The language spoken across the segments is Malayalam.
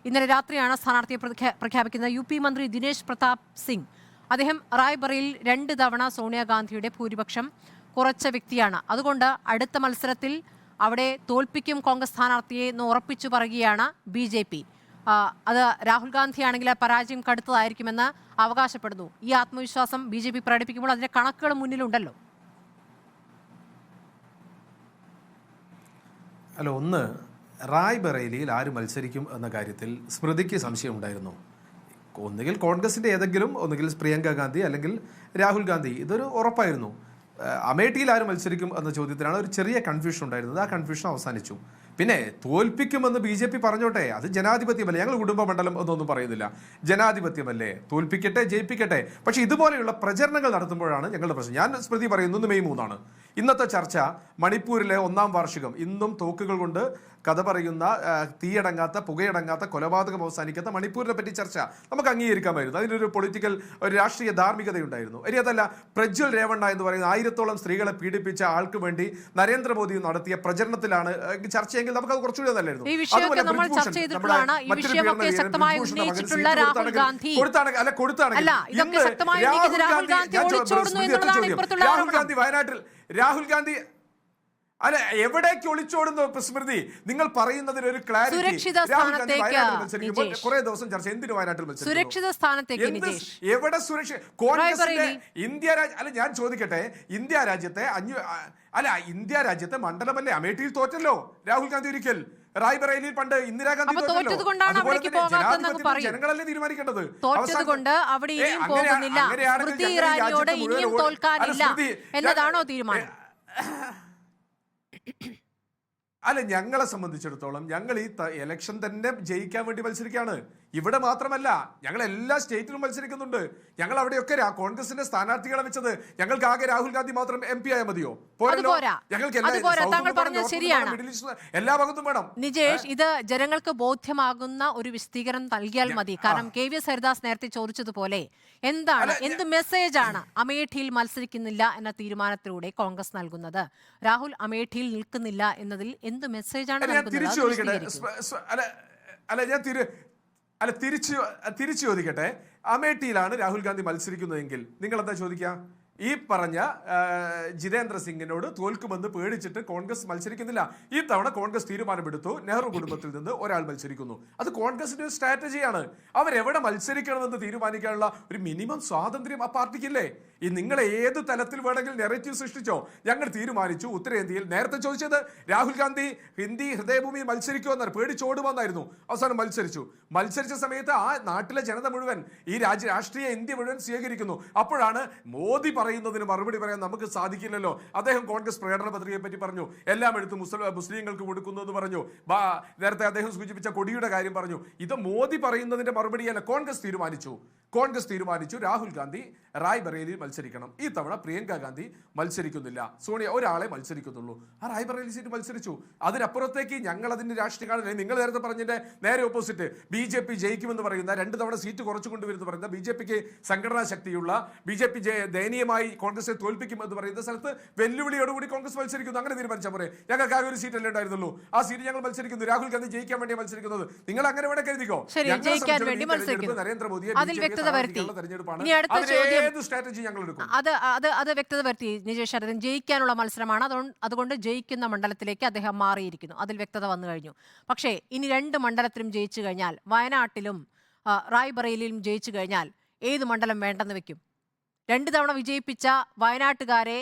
ഇന്നലെ രാത്രിയാണ് സ്ഥാനാർത്ഥിയെ പ്രഖ്യാപിക്കുന്നത്. UP മന്ത്രി ദിനേശ് പ്രതാപ് സിംഗ് അദ്ദേഹം റായ്ബറയിൽ 2 തവണ സോണിയാഗാന്ധിയുടെ ഭൂരിപക്ഷം കുറച്ച വ്യക്തിയാണ്. അതുകൊണ്ട് അടുത്ത മത്സരത്തിൽ അവിടെ തോൽപ്പിക്കും കോൺഗ്രസ് സ്ഥാനാർത്ഥിയെ എന്ന് ഉറപ്പിച്ചു പറയുകയാണ് BJP. അത് രാഹുൽ ഗാന്ധിയാണെങ്കിൽ പരാജയം കടുത്തതായിരിക്കുമെന്ന് അവകാശപ്പെടുന്നു. ഈ ആത്മവിശ്വാസം BJP പ്രകടിപ്പിക്കുമ്പോൾ അതിന്റെ കണക്കുകൾ മുന്നിലുണ്ടല്ലോ. അല്ല, ഒന്ന് റായ്ബറേലിയിൽ ആര് മത്സരിക്കും എന്ന കാര്യത്തിൽ സ്മൃതിക്ക് സംശയം ഉണ്ടായിരുന്നു. ഒന്നുകിൽ കോൺഗ്രസിന്റെ ഏതെങ്കിലും, ഒന്നുകിൽ പ്രിയങ്ക ഗാന്ധി അല്ലെങ്കിൽ രാഹുൽ ഗാന്ധി, ഇതൊരു ഉറപ്പായിരുന്നു. അമേഠിയിൽ ആര് മത്സരിക്കും എന്ന ചോദ്യത്തിലാണ് ഒരു ചെറിയ കൺഫ്യൂഷൻ ഉണ്ടായിരുന്നത്. ആ കൺഫ്യൂഷൻ അവസാനിച്ചു. പിന്നെ തോൽപ്പിക്കുമെന്ന് BJP പറഞ്ഞോട്ടെ, അത് ജനാധിപത്യമല്ലേ. ഞങ്ങൾ കുടുംബ മണ്ഡലം എന്നൊന്നും പറയുന്നില്ല, ജനാധിപത്യമല്ലേ, തോൽപ്പിക്കട്ടെ, ജയിപ്പിക്കട്ടെ. പക്ഷെ ഇതുപോലെയുള്ള പ്രചരണങ്ങൾ നടത്തുമ്പോഴാണ് ഞങ്ങളുടെ പ്രശ്നം. ഞാൻ സ്മൃതി പറയുന്നു, ഇന്ന് മെയ് 3 ഇന്നത്തെ ചർച്ച മണിപ്പൂരിലെ 1ാം വാർഷികം. ഇന്നും തോക്കുകൾ കൊണ്ട് കഥ പറയുന്ന, തീയടങ്ങാത്ത, പുകയടങ്ങാത്ത, കൊലപാതകം അവസാനിക്കാത്ത മണിപ്പൂരിനെ പറ്റി ചർച്ച നമുക്ക് അംഗീകരിക്കാമായിരുന്നു. അതിനൊരു പൊളിറ്റിക്കൽ, ഒരു രാഷ്ട്രീയ ധാർമ്മികതയുണ്ടായിരുന്നു. ഇനി അതല്ല, പ്രജ്വൽ രേവണ്ണ എന്ന് പറയുന്ന 1000ഓളം സ്ത്രീകളെ പീഡിപ്പിച്ച ആൾക്ക് വേണ്ടി നരേന്ദ്രമോദി നടത്തിയ പ്രചരണത്തിലാണ് ചർച്ചയെങ്കിൽ നമുക്കത് കുറച്ചുകൂടി നല്ലായിരുന്നു. രാഹുൽ ഗാന്ധി അല്ല, എവിടേക്ക് ഒളിച്ചോടുന്നു സ്മൃതി? നിങ്ങൾ പറയുന്നതിന് ഒരു ക്ലാരിറ്റി. കുറെ ദിവസം ചർച്ച, എന്തിനു വയനാട്ടിൽ സുരക്ഷിത സ്ഥാനത്തേക്ക്? എവിടെ സുരക്ഷ? കോൺഗ്രസിന്റെ ഇന്ത്യ അല്ല, ഞാൻ ചോദിക്കട്ടെ, ഇന്ത്യ രാജ്യത്തെ മണ്ഡലമല്ലേ? അമേഠിയിൽ തോറ്റല്ലോ രാഹുൽ ഗാന്ധി ഒരിക്കൽ, റായ്ബറേലിയിൽ പണ്ട് ഇന്ദിരാഗാന്ധി ജനങ്ങളല്ലേ തീരുമാനിക്കേണ്ടത്. എന്നതാണോ തീരുമാനം? അല്ല, ഞങ്ങളെ സംബന്ധിച്ചിടത്തോളം ഞങ്ങൾ ഈ ഇലക്ഷൻ തന്നെ ജയിക്കാൻ വേണ്ടി മത്സരിക്കുകയാണ്. ഇവിടെ മാത്രമല്ല, ഞങ്ങൾ എല്ലാ സ്റ്റേറ്റിലും മത്സരിക്കുന്നുണ്ട്. ഞങ്ങൾ അവിടെയൊക്കെ കോൺഗ്രസിന്റെ സ്ഥാനാർത്ഥികളെ വെച്ചത്. ഞങ്ങൾക്ക് ആകെ രാഹുൽ ഗാന്ധി മാത്രം MP ആയാൽ മതിയോ? ഞങ്ങൾക്ക് എല്ലാ ഭാഗത്തും വേണം. നിജേഷ്, ഇത് ജനങ്ങൾക്ക് ബോധ്യമാകുന്ന ഒരു വിശദീകരണം നൽകിയാൽ മതി. കാരണം KVS ഹരിദാസ് നേരത്തെ ചോദിച്ചതുപോലെ എന്ത് മെസ്സേജാണ് അമേഠിയിൽ മത്സരിക്കുന്നില്ല എന്ന തീരുമാനത്തിലൂടെ കോൺഗ്രസ് നൽകുന്നത്? രാഹുൽ അമേഠിയിൽ നിൽക്കുന്നില്ല എന്നതിൽ എന്ത് മെസ്സേജാണ് തിരിച്ചു ചോദിക്കട്ടെ. അമേഠിയിലാണ് രാഹുൽ ഗാന്ധി മത്സരിക്കുന്നതെങ്കിൽ നിങ്ങൾ എന്താ ചോദിക്കുക? ഈ പറഞ്ഞ ജിതേന്ദ്ര സിംഗിനോട് തോൽക്കുമെന്ന് പേടിച്ചിട്ട് കോൺഗ്രസ് മത്സരിക്കുന്നില്ല. ഈ തവണ കോൺഗ്രസ് തീരുമാനമെടുത്തു, നെഹ്റു കുടുംബത്തിൽ നിന്ന് ഒരാൾ മത്സരിക്കുന്നു. അത് കോൺഗ്രസിന്റെ ഒരു സ്ട്രാറ്റജിയാണ്. അവരെവിടെ മത്സരിക്കണമെന്ന് തീരുമാനിക്കാനുള്ള ഒരു മിനിമം സ്വാതന്ത്ര്യം ആ പാർട്ടിക്കില്ലേ? ഈ നിങ്ങൾ ഏത് തലത്തിൽ വേണമെങ്കിൽ നെറേറ്റീവ് സൃഷ്ടിച്ചോ. ഞങ്ങൾ തീരുമാനിച്ചു ഉത്തരേന്ത്യയിൽ, നേരത്തെ ചോദിച്ചത് രാഹുൽ ഗാന്ധി ഹിന്ദി ഹൃദയഭൂമിയിൽ മത്സരിക്കുമെന്നാണ്, പേടിച്ചോടുമെന്നായിരുന്നു. അവസാനം മത്സരിച്ച സമയത്ത് ആ നാട്ടിലെ ജനത മുഴുവൻ, ഈ രാഷ്ട്രീയ ഇന്ത്യ മുഴുവൻ സ്വീകരിക്കുന്നു. അപ്പോഴാണ് മോദി പറയുന്നതിന് മറുപടി പറയാൻ നമുക്ക് സാധിക്കില്ലല്ലോ. അദ്ദേഹം കോൺഗ്രസ് പ്രകടന പത്രികയെ പറ്റി പറഞ്ഞു, എല്ലാം എടുത്ത് മുസ്ലിങ്ങൾക്ക് കൊടുക്കുന്നു എന്ന് പറഞ്ഞു. നേരത്തെ അദ്ദേഹം സൂചിപ്പിച്ച കൊടിയുടെ കാര്യം പറഞ്ഞു. ഇത് മോദി പറയുന്നതിന്റെ മറുപടിയല്ല. കോൺഗ്രസ് തീരുമാനിച്ചു രാഹുൽ ഗാന്ധി റായ്ബറേലിയിൽ മത്സരിക്കണം. ഈ തവണ പ്രിയങ്ക ഗാന്ധി മത്സരിക്കുന്നില്ല, സോണിയ ഒരാളെ മത്സരിക്കുന്നുള്ളൂ. ആ റായ്ബറേലി സീറ്റ് മത്സരിച്ചു. അതിനപ്പുറത്തേക്ക് ഞങ്ങൾ അതിന്റെ രാഷ്ട്രീയ കാണുന്നില്ല. നിങ്ങൾ നേരത്തെ പറഞ്ഞതിന്റെ നേരെ ഓപ്പോസിറ്റ്, BJP ജയിക്കുമെന്ന് പറയുന്ന, 2 തവണ സീറ്റ് കുറച്ചു കൊണ്ടുവരുമെന്ന് പറയുന്ന, BJPക്ക് സംഘടനാ ശക്തിയുള്ള, BJP ദയനീയമായി കോൺഗ്രസിനെ തോൽപ്പിക്കും എന്ന് പറയുന്ന സ്ഥലത്ത് വെല്ലുവിളിയോടുകൂടി കോൺഗ്രസ് മത്സരിക്കുന്നു. അങ്ങനെ തീരുമാനിച്ചാൽ പോരെ? ഞങ്ങൾക്ക് ആകെ ഒരു സീറ്റല്ലേ ഉണ്ടായിരുന്നുള്ളൂ. ആ സീറ്റ് ഞങ്ങൾ മത്സരിക്കുന്നു. രാഹുൽ ഗാന്ധി ജയിക്കാൻ വേണ്ടി മത്സരിക്കുന്നത്. നിങ്ങൾ അങ്ങനെ വേണേ കരുതിക്കോ. നരേന്ദ്രമോദിയെ അത് വ്യക്തത വരുത്തി നിജേഷ് ശരദൻ. ജയിക്കാനുള്ള മത്സരമാണ്, അതുകൊണ്ട് ജയിക്കുന്ന മണ്ഡലത്തിലേക്ക് അദ്ദേഹം മാറിയിരിക്കുന്നു. അതിൽ വ്യക്തത വന്നു കഴിഞ്ഞു. പക്ഷേ ഇനി 2 മണ്ഡലത്തിലും ജയിച്ചു കഴിഞ്ഞാൽ, വയനാട്ടിലും റായ്ബറേലിയിലും ജയിച്ചു കഴിഞ്ഞാൽ ഏത് മണ്ഡലം വേണ്ടെന്ന് വെക്കും? 2 തവണ വിജയിപ്പിച്ച വയനാട്ടുകാരെ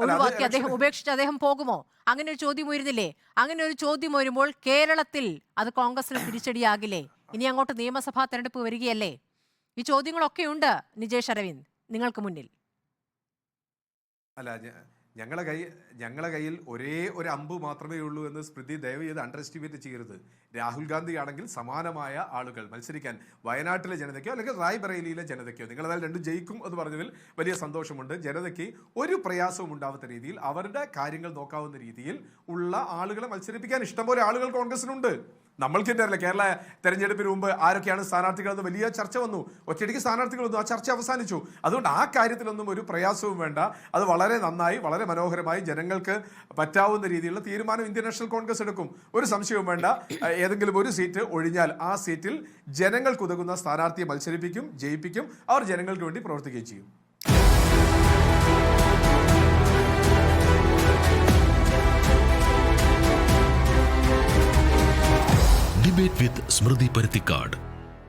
ഒഴിവാക്കി ഉപേക്ഷിച്ച് അദ്ദേഹം പോകുമോ? അങ്ങനെ ഒരു ചോദ്യം ഉയരുന്നില്ലേ? അങ്ങനെ ഒരു ചോദ്യം വരുമ്പോൾ കേരളത്തിൽ അത് കോൺഗ്രസിന് തിരിച്ചടിയാകില്ലേ? ഇനി അങ്ങോട്ട് നിയമസഭാ തെരഞ്ഞെടുപ്പ് വരികയല്ലേ? ഈ ചോദ്യങ്ങളൊക്കെ ഉണ്ട് നിജേഷ് അരവിന്ദ് നിങ്ങൾക്ക് മുന്നിൽ. അല്ല, ഞങ്ങളെ കയ്യിൽ ഒരേ ഒരു അമ്പ് മാത്രമേ ഉള്ളൂ എന്ന് സ്മൃതി ദയവ് ചെയ്ത് അണ്ടർ എസ്റ്റിമേറ്റ് ചെയ്യരുത്. രാഹുൽ ഗാന്ധി ആണെങ്കിൽ സമാനമായ ആളുകൾ മത്സരിക്കാൻ, വയനാട്ടിലെ ജനതയ്ക്കോ അല്ലെങ്കിൽ റായ്ബറേലിയിലെ ജനതയ്ക്കോ, നിങ്ങളതാൽ 2 ജയിക്കും എന്ന് പറഞ്ഞതിൽ വലിയ സന്തോഷമുണ്ട്. ജനതയ്ക്ക് ഒരു പ്രയാസവും ഉണ്ടാവാത്ത രീതിയിൽ, അവരുടെ കാര്യങ്ങൾ നോക്കാവുന്ന രീതിയിൽ ഉള്ള ആളുകളെ മത്സരിപ്പിക്കാൻ ഇഷ്ടംപോലെ ആളുകൾ കോൺഗ്രസിനുണ്ട്. നമ്മൾക്കിട്ടല്ല, കേരള തെരഞ്ഞെടുപ്പിന് മുമ്പ് ആരൊക്കെയാണ് സ്ഥാനാർത്ഥികളെന്ന് വലിയ ചർച്ച വന്നു. ഒറ്റയടിക്ക് സ്ഥാനാർത്ഥികൾ വന്നു, ആ ചർച്ച അവസാനിച്ചു. അതുകൊണ്ട് ആ കാര്യത്തിലൊന്നും ഒരു പ്രയാസവും വേണ്ട. അത് വളരെ നന്നായി, വളരെ മനോഹരമായി ജനങ്ങൾക്ക് പറ്റാവുന്ന രീതിയിലുള്ള തീരുമാനം ഇന്ത്യൻ നാഷണൽ കോൺഗ്രസ് എടുക്കും. ഒരു സംശയവും വേണ്ട. ഏതെങ്കിലും ഒരു സീറ്റ് ഒഴിഞ്ഞാൽ ആ സീറ്റിൽ ജനങ്ങൾക്കുതകുന്ന സ്ഥാനാർത്ഥിയെ മത്സരിപ്പിക്കും, ജയിപ്പിക്കും. അവർ ജനങ്ങൾക്ക് വേണ്ടി പ്രവർത്തിക്കുകയും ചെയ്യും. ഡിബേറ്റ് വിത്ത് സ്മൃതി പരുത്തിക്കാട്.